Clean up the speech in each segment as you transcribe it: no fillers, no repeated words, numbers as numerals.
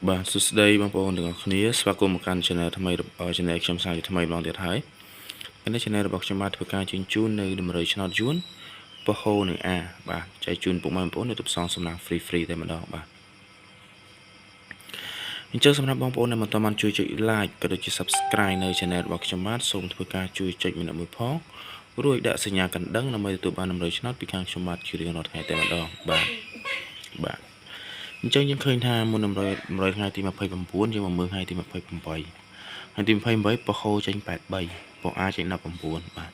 បាទសួស្តីបងប្អូនទាំងអស់គ្នាស្វាគមន៍មកកាន់ Channel ថ្មីChannel ខ្ញុំសាជាថ្មីម្ដងទៀតហើយថ្ងៃនេះ Channel របស់ខ្ញុំបានធ្វើការជញ្ជូននៅតម្រុយឆ្នោតយួនពហោនិងអាបាទចែកជូនពុកម៉ែបងប្អូននៅទៅផ្សងសំណាង free តែម្ដងបាទអញ្ចឹងសម្រាប់បងប្អូនដែលមិនទាន់បានជួយចុច like ក៏ដូចជា subscribe នៅ Channel របស់ខ្ញុំបាទសូមធ្វើការជួយចុចម្នាក់មួយផងរួចដាក់សញ្ញាកណ្ដឹងដើម្បីទទួលបានតម្រុយឆ្នោតពីខាងខ្ញុំបាទជារៀងរាល់ថ្ងៃតែម្ដងបាទអញ្ចឹងយើងឃើញថាមុនតម្រុយថ្ងៃទី29យើងមកមើលថ្ងៃទី28ថ្ងៃទី28ពហោចេញ83ពអាចេញ19បាទ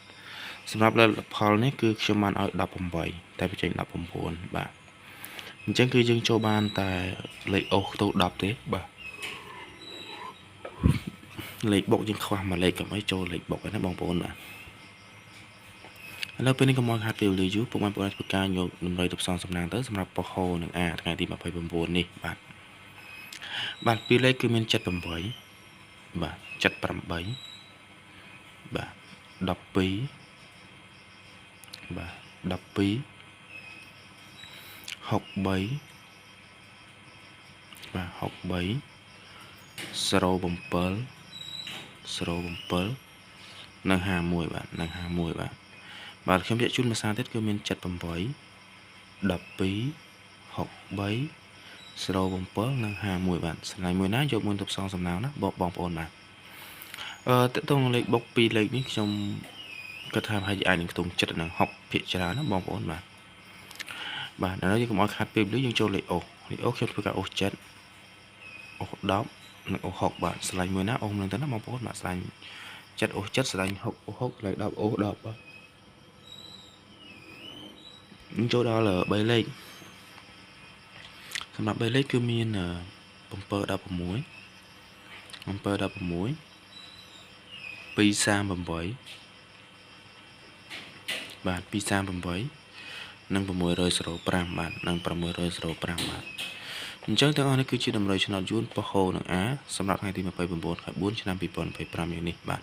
សម្រាប់លទ្ធផលនេះគឺខ្ញុំបានឲ្យ18តែវាចេញ19បាទអញ្ចឹងគឺយើងចូលបានតែលេខអូសទៅ10ទេបាទលេខបុកយើងខ្វះមួយលេខកុំឲ្យចូលលេខបុកណាបងប្អូនបាទឥឡូវពេលនេះកុំឲ្យខាត់ពេលវេលាយូរពុកម៉ែបងប្អូនធ្វើការយកតម្រុយទៅផ្សងសំណាងទៅសម្រាប់ពហោនិងអាថ្ងៃទី29នេះបាទពីរលេខគឺមាន78បាទ78បាទ12បាទ12 63បាទ63 07 07និង51បាទនិង51បាទខ្ញុំជជូនភាសាទៀតគឺមាន78 12 63 07និង51បាទស្លាញ់មួយណាយកមួយទៅផ្សងសំណាងណាបងប្អូនបាទតើតើលេខបុក2លេខនេះខ្ញុំគាត់ថាហើយអាចនឹងខ្ទង់7និង6ភាគច្រើនណាបងប្អូនបាទដល់យើងកុំឲ្យខាត់ពេលវេលាយើងចូលលេខអូសខ្ញុំធ្វើការអូស7អូស10និងអូស6បាទស្លាញ់មួយណាអូសនឹងទៅណាបងប្អូនបាទស្លាញ់7អូស7ស្លាញ់6អូស6ស្លាញ់10អូស10បាទយើងចូលដល់3លេខសម្រាប់3លេខគឺមាន716 238បាទ238និង605បាទនិង605បាទអញ្ចឹងទាំងអស់នេះគឺជាតម្រុយឆ្នោតយួនពហោនិងអាសម្រាប់ថ្ងៃទី29ខែ4ឆ្នាំ2025នេះបាទ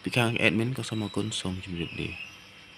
ពីខាង admin ក៏សូមអរគុណសូមជម្រាបលា